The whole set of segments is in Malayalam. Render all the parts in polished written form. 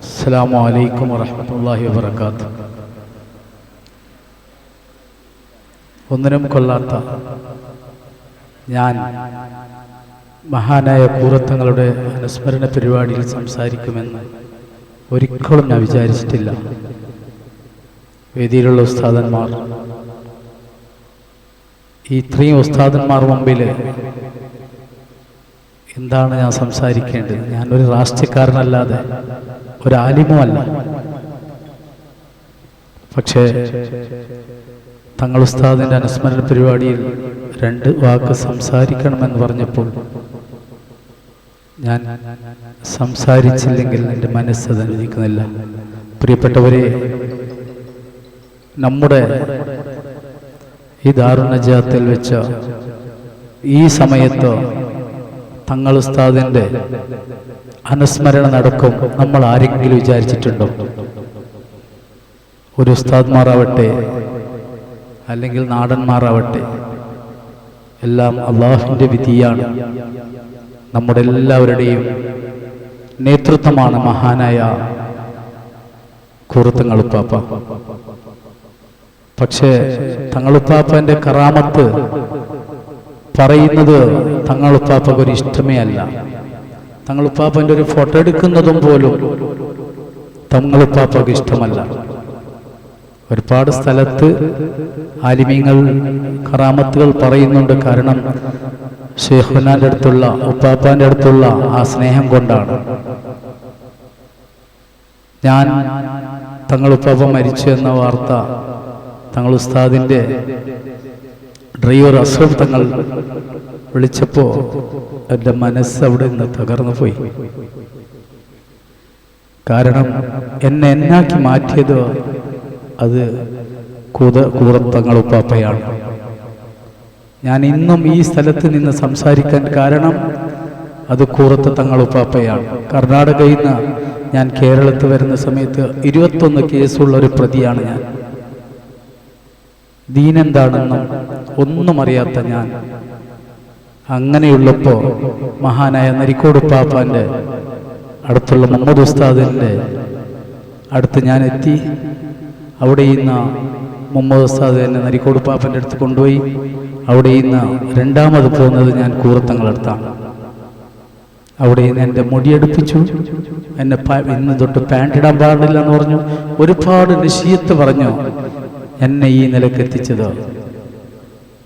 അസ്സലാമു അലൈക്കും വറഹ്മത്തുള്ളാഹി വബറകാതുഹു. ഒന്നിനും കൊള്ളാത്ത ഞാൻ മഹാനായ കൂറത്തങ്ങളുടെ അനുസ്മരണ പരിപാടിയിൽ സംസാരിക്കുമെന്ന് ഒരിക്കലും ഞാൻ വിചാരിച്ചിട്ടില്ല. വേദിയിലുള്ള ഉസ്താദന്മാർ, ഈ ഇത്രയും ഉസ്താദന്മാർ മുമ്പിൽ എന്താണ് ഞാൻ സംസാരിക്കേണ്ടത്? ഞാനൊരു രാഷ്ട്രീയക്കാരനല്ലാതെ ഒരു ആലിമുമല്ല. പക്ഷേ തങ്ങൾ ഉസ്താദിൻ്റെ അനുസ്മരണ പരിപാടിയിൽ 2 വാക്ക് സംസാരിക്കണമെന്ന് പറഞ്ഞപ്പോൾ ഞാൻ സംസാരിച്ചില്ലെങ്കിൽ എൻ്റെ മനസ്സ് അനുവദിക്കുന്നില്ല. പ്രിയപ്പെട്ടവരെ, നമ്മുടെ ഈ ദാറുൻ നജാത്തിൽ വെച്ച ഈ സമയത്ത് തങ്ങൾ ഉസ്താദിൻ്റെ അനുസ്മരണം നടക്കും നമ്മൾ ആരെങ്കിലും വിചാരിച്ചിട്ടുണ്ടോ? ഒരു ഉസ്താദ്മാരാവട്ടെ അല്ലെങ്കിൽ നാടന്മാരാവട്ടെ, എല്ലാം അള്ളാഹുവിൻ്റെ വിധിയാണ്. നമ്മുടെ എല്ലാവരുടെയും നേതൃത്വമാണ് മഹാനായ കൂറത്തങ്ങളുപ്പാപ്പ. പക്ഷേ തങ്ങളുപ്പാപ്പൻ്റെ കറാമത്ത് പറയുന്നത് തങ്ങളുപ്പാപ്പക്ക് ഒരു ഇഷ്ടമേ അല്ല. തങ്ങളുപ്പാപ്പൻ്റെ ഒരു ഫോട്ടോ എടുക്കുന്നതും പോലും തങ്ങളുപ്പാപ്പക്ക് ഇഷ്ടമല്ല. ഒരുപാട് സ്ഥലത്ത് ആലിമീങ്ങൾ കറാമത്തുകൾ പറയുന്നുണ്ട്. കാരണം ഷെയ്ഖുനാൻ്റെ അടുത്തുള്ള ഉപ്പാപ്പാൻ്റെ അടുത്തുള്ള ആ സ്നേഹം കൊണ്ടാണ്. ഞാൻ തങ്ങളുപ്പാപ്പ മരിച്ചു എന്ന വാർത്ത തങ്ങൾ ഉസ്താദിൻ്റെ ഡ്രൈവർ അസ്രഫ് തങ്ങൾ വിളിച്ചപ്പോൾ എൻ്റെ മനസ്സ് അവിടെ നിന്ന് തകർന്നു പോയി. കാരണം എന്നെ എന്നാക്കി മാറ്റിയത് അത് കൂറത്തങ്ങളുപ്പാപ്പയാണ്. ഞാൻ ഇന്നും ഈ സ്ഥലത്ത് നിന്ന് സംസാരിക്കാൻ കാരണം അത് കൂറത്ത് തങ്ങളുപ്പാപ്പയാണ്. കർണാടകയിൽ നിന്ന് ഞാൻ കേരളത്തിൽ വരുന്ന സമയത്ത് 21 കേസുള്ള ഒരു പ്രതിയാണ് ഞാൻ. ദീനെന്താണെന്നും ഒന്നും അറിയാത്ത ഞാൻ. അങ്ങനെയുള്ളപ്പോൾ മഹാനായ നരിക്കോട് പാപ്പാൻ്റെ അടുത്തുള്ള മുഹമ്മദ് ഉസ്താദിൻ്റെ അടുത്ത് ഞാൻ എത്തി. അവിടെ ഇന്ന് മുഹമ്മദ് ഉസ്താദ് എന്നെ നരിക്കോട് പാപ്പൻ്റെ അടുത്ത് കൊണ്ടുപോയി. അവിടെ ഇന്ന് 2ാമത് പോകുന്നത് ഞാൻ കൂറത്തങ്ങളടുത്താണ്. അവിടെ നിന്ന് എൻ്റെ മുടിയെടുപ്പിച്ചു. എന്നെ ഇന്ന് തൊട്ട് പാൻറ് ഇടാൻ പാടില്ല എന്ന് പറഞ്ഞു. ഒരുപാട് നിശ്ചയത്ത് പറഞ്ഞു എന്നെ ഈ നിലക്ക് എത്തിച്ചത്.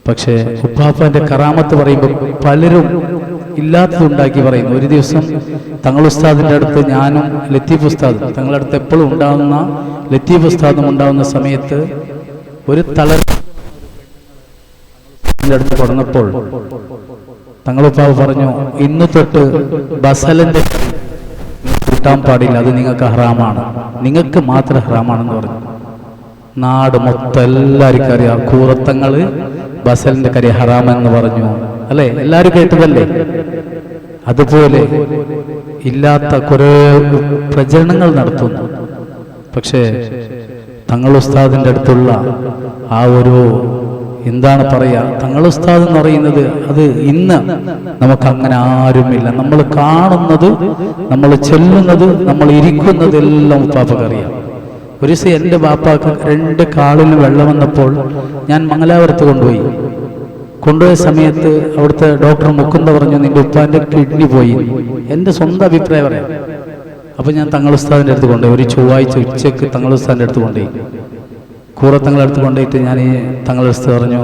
പക്ഷേ ഉപ്പാപ്പൻ്റെ കറാമത്ത് പറയുമ്പോൾ പലരും ഇല്ലാത്തതുണ്ടാക്കി പറയുന്നു. ഒരു ദിവസം തങ്ങൾ ഉസ്താദിൻ്റെ അടുത്ത് ഞാനും ലത്തീഫ് ഉസ്താദ്, തങ്ങളുടെ അടുത്ത് എപ്പോഴും ഉണ്ടാകുന്ന ലത്തീഫ് ഉസ്താദും ഉണ്ടാകുന്ന സമയത്ത് ഒരു അടുത്ത് കൊടുന്നപ്പോൾ തങ്ങളുപ്പാവ് പറഞ്ഞു, ഇന്ന് തൊട്ട് ബസലന്റെ കൂട്ടാൻ പാടില്ല, അത് നിങ്ങൾക്ക് ഹറാമാണ്, നിങ്ങൾക്ക് മാത്രം ഹറാമാണെന്ന് പറഞ്ഞു. നാട് മൊത്തം എല്ലാവർക്കും അറിയാം, കൂറത്തങ്ങള് ബസലിന്റെ കരി ഹറാമെന്ന് പറഞ്ഞു അല്ലെ? എല്ലാവരും കേട്ടതല്ലേ? അതുപോലെ ഇല്ലാത്ത കുറെ പ്രചരണങ്ങൾ നടത്തുന്നു. പക്ഷേ തങ്ങൾ ഉസ്താദിന്റെ അടുത്തുള്ള ആ ഒരു എന്താണ് പറയാ, തങ്ങൾ ഉസ്താദ് എന്ന് പറയുന്നത് അത് ഇന്ന് നമുക്ക് അങ്ങനെ ആരുമില്ല. നമ്മൾ കാണുന്നത്, നമ്മൾ ചെല്ലുന്നത്, നമ്മൾ ഇരിക്കുന്നത് എല്ലാം ഉപ്പാപ്പക്കറിയാം. ഒരു ദിവസം എൻ്റെ ബാപ്പാക്ക് 2 കാലിന് വെള്ളം വന്നപ്പോൾ ഞാൻ മംഗലാപുരത്ത് കൊണ്ടുപോയ സമയത്ത് അവിടുത്തെ ഡോക്ടർ മുക്കുന്ദ പറഞ്ഞു, നിന്റെ ഉപ്പാൻ്റെ കിഡ്നി പോയി. എൻ്റെ സ്വന്തം അഭിപ്രായം പറയാം. അപ്പം ഞാൻ തങ്ങൾ ഉസ്താദിൻ്റെ അടുത്ത് കൊണ്ടുപോയി. ഒരു ചൊവ്വാഴ്ച ഉച്ചയ്ക്ക് തങ്ങൾ ഉസ്താദിൻ്റെ അടുത്ത് കൊണ്ടുപോയി. കൂറത്തങ്ങളുടെ അടുത്ത് കൊണ്ടുപോയിട്ട് ഞാൻ ഈ തങ്ങളുടെ അടുത്ത് പറഞ്ഞു,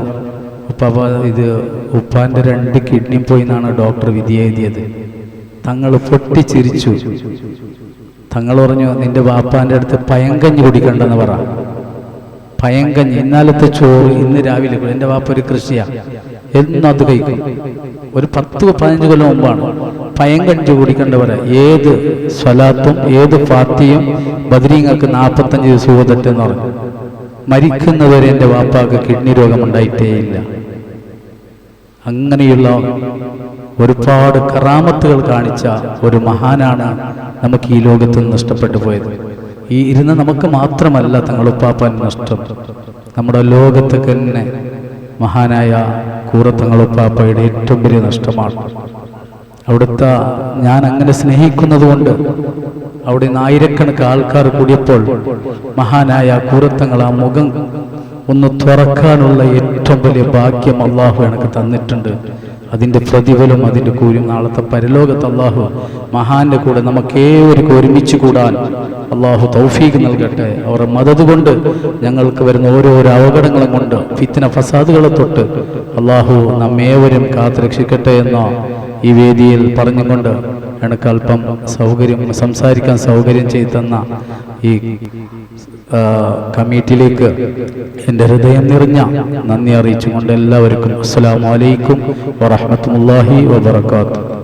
ഉപ്പാപ്പ ഇത് ഉപ്പാൻ്റെ 2 കിഡ്നിയും പോയി എന്നാണ് ഡോക്ടർ വിധി എഴുതിയത്. തങ്ങൾ പൊട്ടിച്ചിരിച്ചു. തങ്ങൾ പറഞ്ഞു, നിന്റെ വാപ്പാൻ്റെ അടുത്ത് പയങ്കഞ്ഞി കുടിക്കണ്ടെന്ന് പറ. പയങ്കഞ്ഞി, ഇന്നാലത്തെ ചോറ് ഇന്ന് രാവിലെ. എൻ്റെ വാപ്പ ഒരു കൃഷിയാണ്, എന്നും അത് കഴിക്കും. ഒരു 10-15 കൊല്ലം മുമ്പാണ് പയങ്കഞ്ഞി കുടിക്കേണ്ടവർ. ഏത് സ്വലാത്തും ഏത് ഫാത്തിയും ബദരീങ്ങൾക്ക് 45 ദിവസം ഊതട്ടെന്ന് പറഞ്ഞു. മരിക്കുന്നവരെ എൻ്റെ വാപ്പാക്ക് കിഡ്നി രോഗമുണ്ടായിട്ടേയില്ല. അങ്ങനെയുള്ള ഒരുപാട് കറാമത്തുകൾ കാണിച്ച ഒരു മഹാനാണ് നമുക്ക് ഈ ലോകത്ത് നിന്ന് നഷ്ടപ്പെട്ടു പോയത്. ഈ ഇരുന്ന് നമുക്ക് മാത്രമല്ല തങ്ങളുപ്പാപ്പൻ നഷ്ടം, നമ്മുടെ ലോകത്ത് തന്നെ മഹാനായ കൂറത്തങ്ങളുപ്പാപ്പയുടെ ഏറ്റവും വലിയ നഷ്ടമാണ്. അവിടുത്തെ ഞാൻ അങ്ങനെ സ്നേഹിക്കുന്നത് കൊണ്ട് അവിടെ നിന്ന് ആയിരക്കണക്കിന് ആൾക്കാർ കൂടിയപ്പോൾ മഹാനായ കൂറത്തങ്ങൾ ആ മുഖം ഒന്ന് തുറക്കാനുള്ള ഏറ്റവും വലിയ ഭാഗ്യം അള്ളാഹു എനിക്ക് തന്നിട്ടുണ്ട്. അതിൻ്റെ പ്രതിഫലം അതിൻ്റെ കൂലിയും നാളത്തെ പരലോകത്ത് അള്ളാഹു മഹാന്റെ കൂടെ നമുക്കേവർക്ക് ഒരുമിച്ച് കൂടാൻ അള്ളാഹു തൗഫീഖ് നൽകട്ടെ. അവരുടെ മദത് കൊണ്ട് ഞങ്ങൾക്ക് വരുന്ന ഓരോരോ അപകടങ്ങളും കൊണ്ട് ഫിത്ന ഫസാദുകളെ തൊട്ട് അള്ളാഹു നമ്മേവരും കാത്തുരക്ഷിക്കട്ടെ എന്ന ഈ വേദിയിൽ പറഞ്ഞുകൊണ്ട് എനിക്ക് അല്പം സംസാരിക്കാൻ സൗകര്യം ചെയ്തു തന്ന ഈ കമ്മിറ്റിയിലേക്ക് എൻ്റെ ഹൃദയം നിറഞ്ഞ നന്ദി അറിയിച്ചുകൊണ്ട് എല്ലാവർക്കും അസ്സലാമു അലൈക്കും വറഹ്മത്തുള്ളാഹി വബറകാതുഹു.